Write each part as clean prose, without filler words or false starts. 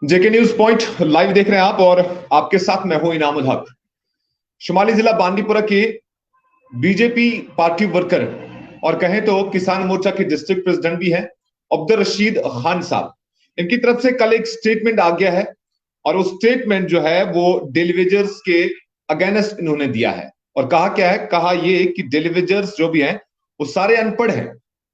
जेके news point live देख रहे हैं आप और आपके साथ मैं हूं इनाम उल हक। शुमाली जिला बांदीपुरा के बीजेपी पार्टी वर्कर और कहें तो किसान मोर्चा के डिस्ट्रिक्ट प्रेसिडेंट भी हैं अब्दुल रशीद खान साहब। इनकी तरफ से कल एक स्टेटमेंट आ गया है और वो स्टेटमेंट जो है वो डेलीवेजर्स के अगेंस्ट इन्होंने दिया है। और कहा क्या है, कहा ये कि डेलीवेजर्स जो भी हैं वो सारे अनपढ़ हैं,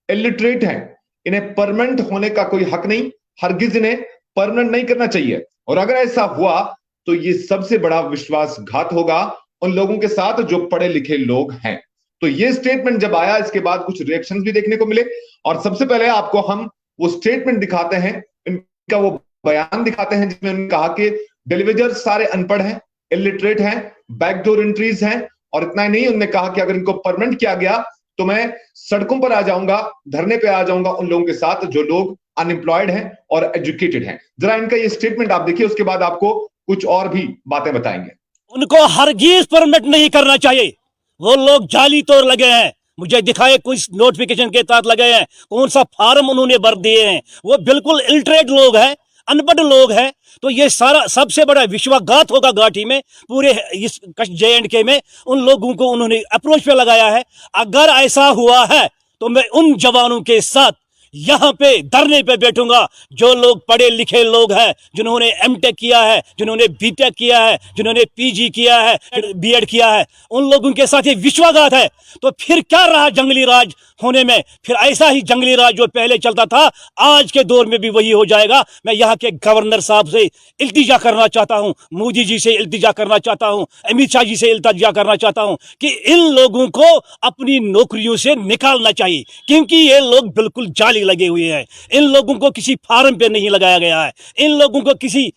इलिटरेट हैं, इन्हें परमानेंट होने का कोई हक नहीं, हरगिज इन्हें परमानेंट नहीं करना चाहिए। और अगर ऐसा हुआ तो ये सबसे बड़ा विश्वासघात होगा उन लोगों के साथ जो पढ़े लिखे लोग हैं। तो ये स्टेटमेंट जब आया, इसके बाद कुछ रिएक्शंस भी देखने को मिले और सबसे पहले आपको हम वो स्टेटमेंट दिखाते हैं, इनका वो बयान दिखाते हैं जिसमें उन्होंने कहा कि डेलीवेजर सारे अनपढ़ हैं, इलिटरेट हैं, बैकडोर एंट्रीज हैं। और इतना ही नहीं, उन्होंने कहा कि अगर इनको परमानेंट किया गया तो मैं सड़कों पर आ जाऊंगा, धरने पे आ जाऊंगा उन लोगों के साथ जो लोग अनएम्प्लॉयड हैं और एजुकेटेड हैं। जरा इनका ये स्टेटमेंट आप देखिए, उसके बाद आपको कुछ और भी बातें बताएंगे। उनको हरगिज परमिट नहीं करना चाहिए। वो लोग जाली तौर लगे हैं, मुझे दिखाए कुछ नोटिफिकेशन के तहत लगे हैं, कौन सा फार्म उन्होंने भर दिए हैं। वो बिल्कुल इलिटरेट लोग हैं, अनपढ़ लोग हैं। तो ये सारा सबसे बड़ा विश्वासघात होगा घाटी में, पूरे इस JNK में। उन लोगों को उन्होंने अप्रोच पे लगाया है। अगर ऐसा हुआ है तो मैं उन जवानों के साथ यहां पे धरने पे बैठूंगा जो लोग पढ़े लिखे लोग हैं, जिन्होंने MTech किया है, जिन्होंने BTech किया है, जिन्होंने PG किया है, B.Ed किया है। उन लोगों के साथ ये विश्वासघात है। तो फिर क्या रहा जंगली राज होने में? फिर ऐसा ही जंगली राज जो पहले चलता था आज के दौर में भी वही हो जाएगा। मैं यहाँ के गवर्नर साहब से इल्तिजा करना चाहता हूँ, मोदी जी से इल्तिजा करना चाहता हूँ, अमित शाह जी से इल्तिजा करना चाहता हूँ कि इन लोगों को अपनी नौकरियों से निकालना चाहिए, क्योंकि ये लोग बिल्कुल जाली लगे हुए हैं। इन लोगों को किसी फार्म पे नहीं लगाया गया है, इन लोगों को किसी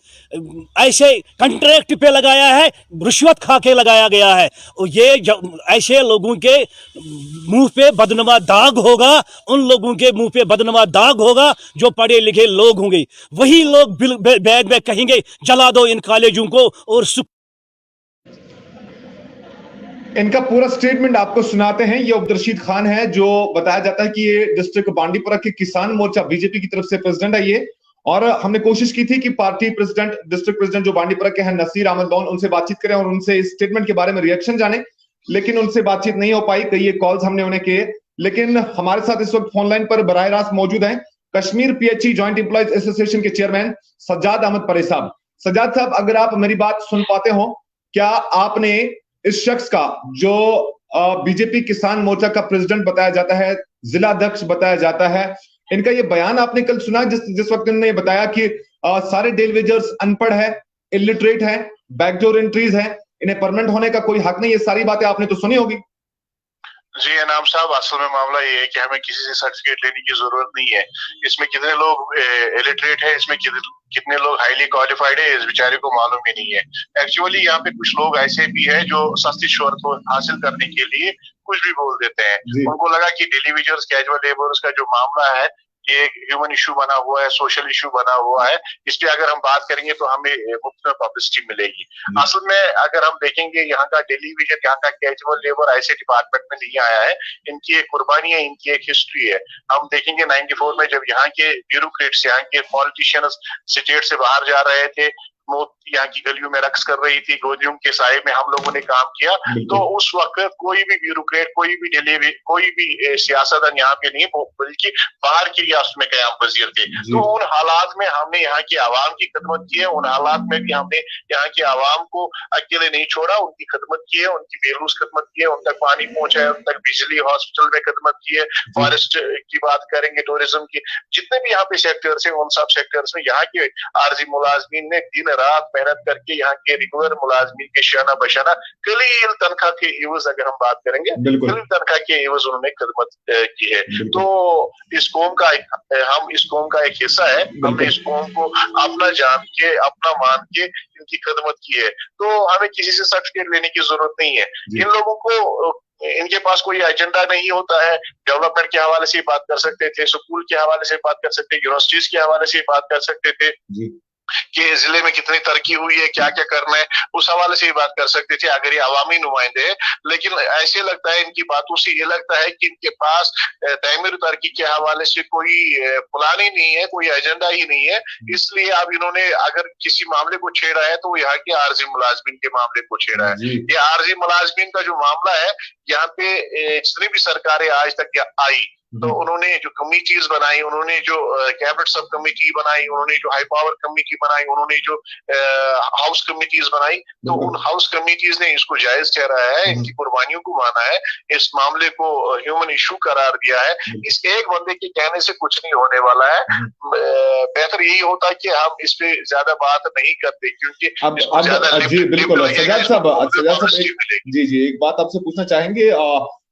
ऐसे कंट्रैक्ट पे लगाया है, रिश्वत खा के लगाया गया है। ये ऐसे लोगों के मुंह पे बदनुमा दाग होगा, उन लोगों के मुंह पे बदनुमा दाग होगा जो पढ़े लिखे लोग होंगे। वही लोग बैद में कहेंगे जला दो इन कॉलेजों को। और इनका पूरा स्टेटमेंट आपको सुनाते हैं। ये अब्दुल रशीद खान है, जो बताया जाता है कि ये डिस्ट्रिक्ट बांडीपुरा के किसान मोर्चा बीजेपी की तरफ से प्रेसिडेंट है ये। और हमने कोशिश की थी कि पार्टी प्रेसिडेंट, डिस्ट्रिक्ट प्रेसिडेंट जो बांडीपुरा के हैं नसीर अहमद लोन, उनसे बातचीत करें और उनसे इस स्टेटमेंट के बारे में रिएक्शन जाने, लेकिन उनसे बातचीत नहीं हो पाई। कई कॉल्स हमने उन्हें किए, लेकिन हमारे साथ इस वक्त फोन लाइन पर बराह रास्त मौजूद हैं Kashmir PHE joint employees association के चेयरमैन सज्जाद अहमद परे साहब। सज्जाद साहब, अगर आप मेरी बात सुन पाते हो, क्या आपने इस शख्स का जो बीजेपी किसान मोर्चा का प्रेसिडेंट बताया जाता है, जिला अध्यक्ष बताया जाता है, इनका ये बयान आपने कल सुना जिस वक्त इन्होंने बताया कि सारे डेलीवेजर्स अनपढ़ है, इलिटरेट है, बैकडोर एंट्रीज है, इन्हें परमानेंट होने का कोई हक नहीं? ये सारी बातें आपने तो सुनी होगी। जी इनाम साहब, असल में मामला ये है कि हमें किसी से सर्टिफिकेट लेने की जरूरत नहीं है। इसमें कितने लोग इलिटरेट है, इसमें कितने लोग हाईली क्वालिफाइड है, इस बेचारे को मालूम ही नहीं है। एक्चुअली यहाँ पे कुछ लोग ऐसे भी है जो सस्ती शोहरत को हासिल करने के लिए कुछ भी बोल देते हैं। उनको लगा कि डेलीवेजर्स, कैजुअल लेबरर्स का जो मामला है ये एक ह्यूमन इशू बना हुआ है, सोशल इशू बना हुआ है। इस पे अगर हम बात करेंगे तो हमें मुफ्त में पब्लिसिटी मिलेगी। असल में अगर हम देखेंगे यहाँ का डेलीविजन, यहाँ का कैजुअल लेबर ऐसे डिपार्टमेंट में नहीं आया है। इनकी एक कुर्बानी है, इनकी एक हिस्ट्री है। हम देखेंगे 94 में जब यहाँ के ब्यूरोक्रेट्स, यहाँ के पॉलिटिशियंस स्टेट से बाहर जा रहे थे, यहाँ की गलियों में रक्स कर रही थी, गोदियों के साए में हम लोगों ने काम किया। तो उस वक्त कोई भी ब्यूरोक्रेट, कोई भी सियासतदान यहाँ पे नहीं, बल्कि बाहर की रियासत में कयाम पजीर थे। तो उन हालात में हमने यहाँ की आवाम की खिदमत की है। उन हालात में भी हमने यहाँ की आवाम को अकेले नहीं छोड़ा, उनकी खिदमत की है, उनकी बेलूस खिदमत की है, उन तक पानी पहुंचाया, उन तक बिजली, हॉस्पिटल में खिदमत की है। फॉरेस्ट की बात करेंगे, टूरिज्म की, जितने भी यहाँ पे सेक्टर्स है, उन सब सेक्टर्स में यहाँ के आर्जी मुलाजमीन ने दिन रात मेहनत करके यहाँ के रेगुलर मुलाजमीन के शाना बशाना कलील तनख्वाह के एवज, अगर हम बात करेंगे कलील तनख्वाह के एवज उन्होंने खिदमत की है। तो इस कौम का हम इस कौम का एक हिस्सा है। हमने इस कौम को अपना जान के, अपना मान के इनकी खिदमत की है। तो हमें किसी से सर्टिफिकेट लेने की जरूरत नहीं है। इन लोगों को, इनके पास कोई एजेंडा नहीं होता है। डेवलपमेंट के हवाले से बात कर सकते थे, स्कूल के हवाले से बात कर सकते, यूनिवर्सिटीज के हवाले से बात कर सकते थे, कि जिले में कितनी तरक्की हुई है, क्या क्या करना है, उस हवाले से ही बात कर सकते थे अगर ये अवामी नुमाइंदे हैं। लेकिन ऐसे लगता है इनकी बातों से ये लगता है कि इनके पास तमीर तरक्की के हवाले से कोई प्लान ही नहीं है, कोई एजेंडा ही नहीं है। इसलिए अब इन्होंने अगर किसी मामले को छेड़ा है तो वो यहाँ के आरजी मुलाजमीन के मामले को छेड़ा है। ये आरजी मुलाजमीन का जो मामला है, यहाँ पे जितनी भी सरकारें आज तक आई, तो उन्होंने जो कमिटीज बनाई, उन्होंने जो कैबिनेट सब कमेटी बनाई, उन्होंने जो हाई पावर कमेटी बनाई, उन्होंने जो हाउस कमिटीज बनाई, तो उन हाउस कमिटीज ने इसको जायज ठहराया है, इनकी कुर्बानियों को माना है, इस मामले को ह्यूमन इशू करार दिया है। इस एक बंदे के कहने से कुछ नहीं होने वाला है। बेहतर यही होता कि हम इस पे ज्यादा बात नहीं करते, क्योंकि जी बिल्कुल सजाद साहब, जी एक बात आपसे पूछना चाहेंगे।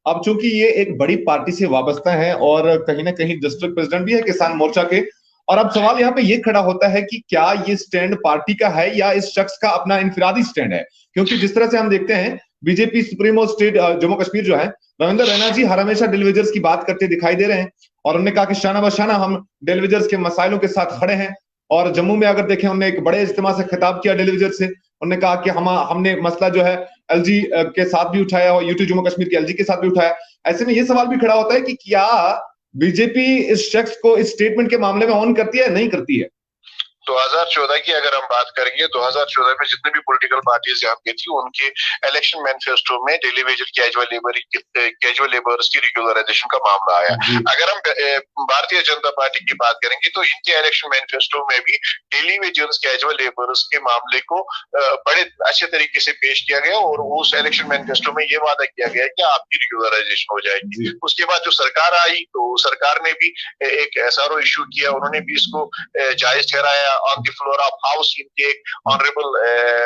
अब चूंकि ये एक बड़ी पार्टी से वाबस्ता है और कहीं ना कहीं डिस्ट्रिक्ट प्रेसिडेंट भी है किसान मोर्चा के, और अब सवाल यहाँ पे ये खड़ा होता है कि क्या ये स्टैंड पार्टी का है या इस शख्स का अपना इनफिरादी स्टैंड है? क्योंकि जिस तरह से हम देखते हैं BJP supremo state Jammu Kashmir जो है रविंद्र रैना जी हर हमेशा डेलीवेजर्स की बात करते दिखाई दे रहे हैं, और उन्होंने कहा कि शाना बशाना हम डेलीवेजर्स के मसाइलों के साथ खड़े हैं। और जम्मू में अगर देखें, उन्होंने एक बड़े इज्तिमा से खिताब किया डेलीवेजर से, उन्होंने कहा कि हमने मसला जो है एलजी के साथ भी उठाया और यूटी जम्मू कश्मीर के एलजी के साथ भी उठाया। ऐसे में ये सवाल भी खड़ा होता है कि क्या बीजेपी इस शख्स को इस स्टेटमेंट के मामले में ऑन करती है नहीं करती है? 2014 की अगर हम बात करेंगे, 2014 में जितने भी पॉलिटिकल पार्टीज यहाँ पे थी, उनके इलेक्शन मैनिफेस्टो में डेली वेज कैजुअल लेबर्स की रेगुलराइजेशन का मामला आया। अगर हम भारतीय जनता पार्टी की बात करेंगे तो इनके इलेक्शन मैनिफेस्टो में भी डेली वेजर्स कैजुअल लेबर्स के मामले को बड़े अच्छे तरीके से पेश किया गया, और उस इलेक्शन मैनिफेस्टो में ये वादा किया गया कि आपकी रेगुलराइजेशन हो जाएगी। उसके बाद जो सरकार आई, तो सरकार ने भी एक एसआरओ इशू किया, उन्होंने भी इसको जायज ठहराया। On the floor of house इनके ऑनरेबल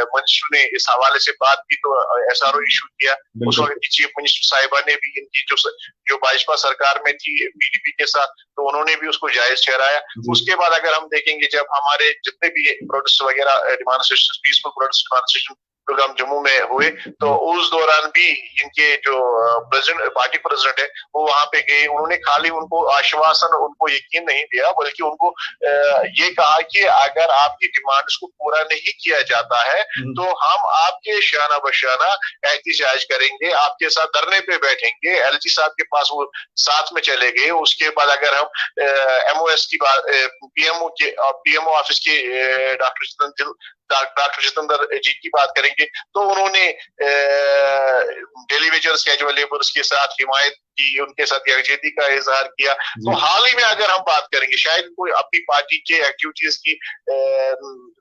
मिनिस्टर ने इस हवाले से बात की, तो एसआरओ इशू किया। उस वक्त की चीफ मिनिस्टर साहिबा ने भी इनकी जो भाजपा सरकार में थी पीडीपी के साथ, तो उन्होंने भी उसको जायज ठहराया। उसके बाद अगर हम देखेंगे, जब हमारे जितने भी प्रोटेस्ट वगैरह demonstration, peaceful protest demonstration program Jammu में हुए, तो उस दौरान भी इनके जो प्रेसिडेंट पार्टी प्रेसिडेंट है वो वहां पे गए। उन्होंने खाली उनको आश्वासन, उनको यकीन नहीं दिया, बल्कि उनको ये कहा कि अगर आपकी डिमांड्स को पूरा नहीं किया जाता है तो हम आपके शाना बशाना एहतजाज करेंगे, आपके साथ धरने पे बैठेंगे। एलजी साहब के पास वो साथ में चले गए। उसके बाद अगर हम एमओएस की बात, पीएमओ ऑफिस के डॉक्टर जितेंद्र जी की बात करेंगे, तो उन्होंने डेली वेजर्स कैजुअल लेबर्स के साथ हिमायत की, उनके साथ यकजहती का इजहार किया। तो हाल ही में अगर हम बात करेंगे, शायद कोई अपनी पार्टी के एक्टिविटीज की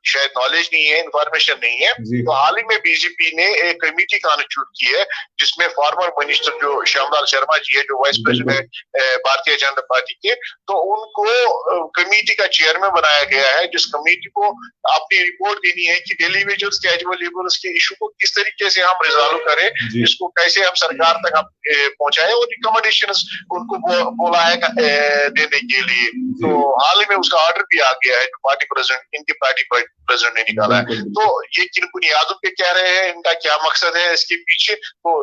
शायद नॉलेज नहीं है, इंफॉर्मेशन नहीं है, तो हाल ही में बीजेपी ने एक कमेटी कॉन्स्टिट्यूट की है, जिसमें फॉर्मर मिनिस्टर जो श्यामलाल शर्मा जी है, जो vice president Bharatiya Janata party के, तो उनको कमेटी का चेयरमैन बनाया गया है, जिस कमेटी को अपनी रिपोर्ट देनी है कि डेली वेजर्स कैजुअल लेबर्स के इशू को किस तरीके से हम रिजॉल्व करें, इसको कैसे हम सरकार तक पहुंचाए, और रिकमेंडेशंस उनको बोला है देने के लिए। तो हाल ही में उसका ऑर्डर भी आ गया है, जो पार्टी प्रेसिडेंट, इनके पार्टी प्रेसिडेंट ने निकाला है। तो ये किन बुनियादों पे कह रहे हैं, इनका क्या मकसद है इसके पीछे, तो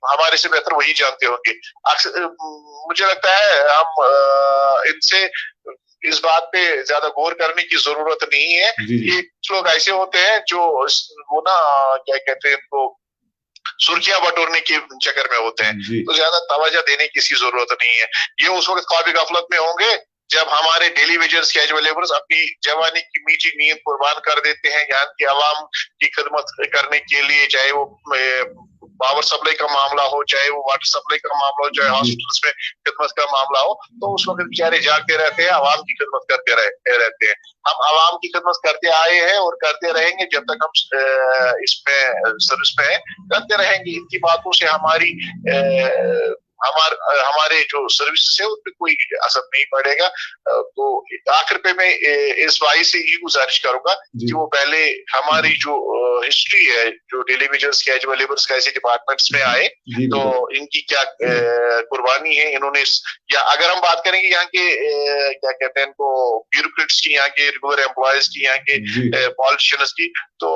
हमारे से बेहतर वही जानते होंगे। मुझे लगता है हम इनसे इस बात पे ज्यादा गौर करने की जरूरत नहीं है। ये कुछ लोग ऐसे होते हैं जो वो ना क्या कहते हैं, तो सुर्खियां बटोरने के चक्कर में होते हैं, तो ज्यादा तवज्जो देने की जरूरत नहीं है। ये उस वक्त ख्वाब गफलत में होंगे जब हमारे डेली वेजर्स कैजुअल लेबर्स अपनी जवानी की मीठी नींद कुर्बान कर देते हैं यहाँ की आवाम की खिदमत करने के लिए, चाहे वो पावर सप्लाई का मामला हो, चाहे वो वाटर सप्लाई का मामला हो, चाहे हॉस्पिटल्स में खिदमत का मामला हो, तो उस वक्त बेचारे जागते रहते हैं, आवाम की खिदमत करते रहते हैं। हम आवाम की खिदमत करते आए हैं और करते रहेंगे जब तक हम इसमें सर्विस में हैं, करते रहेंगे। इनकी बातों से हमारे जो सर्विसेज है उन पर कोई असर नहीं पड़ेगा। तो आखिर पे मैं इस भाई से ये गुजारिश करूंगा कि वो पहले हमारी जो हिस्ट्री है, जो डेली वेजर्स कैजुअल लेबर्स कैसे डिपार्टमेंट्स में आए, तो इनकी क्या कुर्बानी है इन्होंने, या अगर हम बात करेंगे यहाँ के क्या कहते हैं इनको ब्यूरोक्रेट्स की, यहाँ के रेगुलर एम्प्लॉयज की, यहाँ के पॉलिटिशियंस की, तो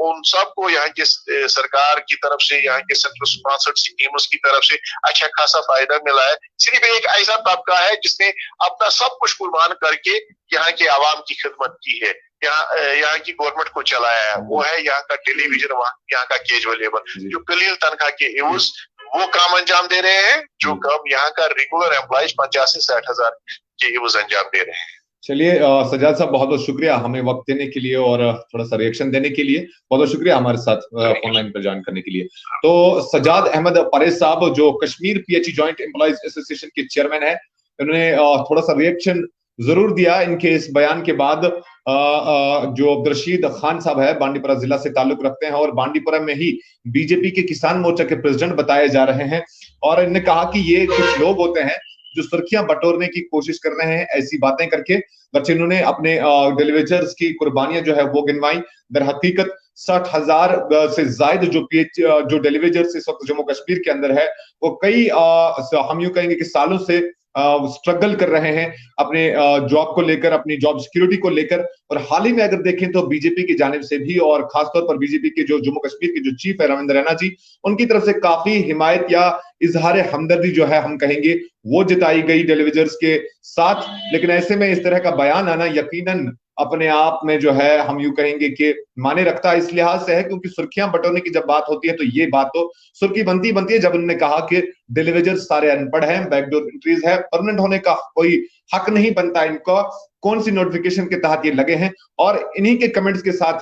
उन सबको यहाँ के सरकार की तरफ से, यहाँ के सेंट्रल स्पॉन्सर्ड स्कीम्स की तरफ से अच्छा खासा फायदा मिला है। सिर्फ एक ऐसा तबका है जिसने अपना सब कुछ कुर्बान करके यहाँ के आवाम की खिदमत की है। यहाँ की गवर्नमेंट को चलाया है, वो है यहाँ का टेलीविजन, यहाँ का कैजुअल लेबर जो कलील तनख्वाह के एवज वो काम अंजाम दे रहे हैं, जो काम यहाँ का रेगुलर एम्प्लॉयज 50-60 हजार के एवज अंजाम दे रहे हैं। चलिए सजाद साहब, बहुत बहुत शुक्रिया हमें वक्त देने के लिए और थोड़ा सा रिएक्शन देने के लिए। बहुत बहुत शुक्रिया हमारे साथ फोन लाइन पर ज्वाइन करने के लिए। तो सजाद अहमद परेज साहब जो Kashmir PHE joint employees association के चेयरमैन है, उन्होंने थोड़ा सा रिएक्शन जरूर दिया इनके इस बयान के बाद। जो अब्दुलरशीद खान साहब है, बांडीपुरा जिला से ताल्लुक रखते हैं और बांडीपुरा में ही बीजेपी के किसान मोर्चा के प्रेसिडेंट बताए जा रहे हैं, और इन्होंने कहा कि ये कुछ लोग होते हैं जो सुर्खियां बटोरने की कोशिश कर रहे हैं ऐसी बातें करके। बच्चे इन्होंने अपने डेलीवेजर्स की कुर्बानियां जो है वो गिनवाई। दर हकीकत 60,000 से ज्यादा जो डेलीवेजर्स इस वक्त जम्मू कश्मीर के अंदर है, वो कई हम यूं कहेंगे कि सालों से स्ट्रगल कर रहे हैं अपने जॉब को लेकर, अपनी जॉब सिक्योरिटी को लेकर। और हाल ही में अगर देखें तो बीजेपी की जानिब से भी, और खासतौर पर बीजेपी के जो जम्मू कश्मीर के जो चीफ है रविंद्र रैना जी, उनकी तरफ से काफी हिमायत या इजहार हमदर्दी जो है हम कहेंगे वो जताई गई डेलीवेजर्स के साथ। लेकिन ऐसे में इस तरह का बयान आना यकीनन अपने आप में जो है हम यूं कहेंगे कि माने रखता है। इस लिहाज से है क्योंकि सुर्खियां बटोरने की जब बात होती है तो ये बात तो सुर्खी बनती है जब उन्होंने कहा कि डेलीवेजर्स सारे अनपढ़ हैं, बैकडोर एंट्रीज है, परमानेंट होने का कोई हक नहीं बनता इनको, कौन सी नोटिफिकेशन के तहत ये लगे हैं। और इन्हीं के कमेंट्स के साथ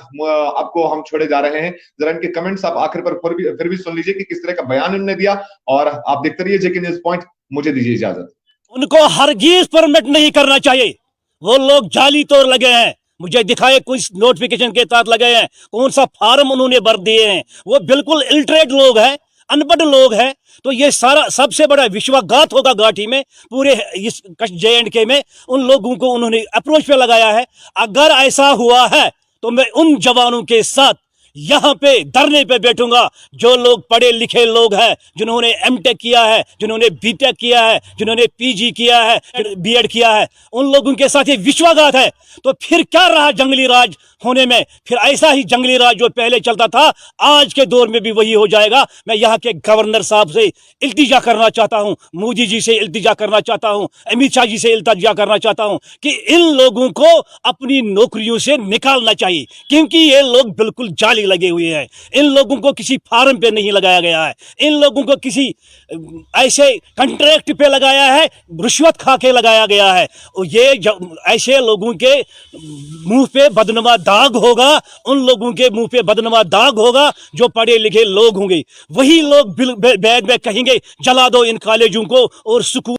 आपको हम छोड़े जा रहे हैं। जरा इनके कमेंट्स आप आखिर पर फिर भी सुन लीजिए कि किस तरह का बयान उन्होंने दिया, और आप देखते रहिए जेके न्यूज़ पॉइंट। मुझे दीजिए इजाजत। उनको हरगिज परमिट नहीं करना चाहिए, वो लोग जाली तौर लगे हैं। मुझे दिखाए कुछ नोटिफिकेशन के तहत लगे हैं, कौन सा फार्म उन्होंने भर दिए हैं, वो बिल्कुल इलिटरेट लोग हैं, अनपढ़ लोग हैं। तो ये सारा सबसे बड़ा विश्वासघात होगा घाटी में, पूरे इस JNK में उन लोगों को उन्होंने अप्रोच पे लगाया है। अगर ऐसा हुआ है तो मैं उन जवानों के साथ यहां पे धरने पे बैठूंगा जो लोग पढ़े लिखे लोग हैं, जिन्होंने MTech किया है, जिन्होंने BTech किया है, जिन्होंने PG किया है, BEd किया है, उन लोगों के साथ ये विश्वासघात है। तो फिर क्या रहा जंगली राज होने में? फिर ऐसा ही जंगली राज जो पहले चलता था आज के दौर में भी वही हो जाएगा। मैं यहाँ के गवर्नर साहब से इल्तिजा करना चाहता हूँ, मोदी जी से इल्तिजा करना चाहता हूँ, अमित शाह जी से इल्तिजा करना चाहता हूँ कि इन लोगों को अपनी नौकरियों से निकालना चाहिए, क्योंकि ये लोग बिल्कुल जाली लगे हुए हैं। इन लोगों को किसी फार्म पे नहीं लगाया गया है, इन लोगों को किसी ऐसे कॉन्ट्रैक्ट पे लगाया है, रिश्वत खा के लगाया गया है। ये ऐसे लोगों के मुंह पे बदनुमा दाग होगा, उन लोगों के मुंह पे बदनुमा दाग होगा जो पढ़े लिखे लोग होंगे। वही लोग बाद में कहेंगे जला दो इन कॉलेजों को और स्कूल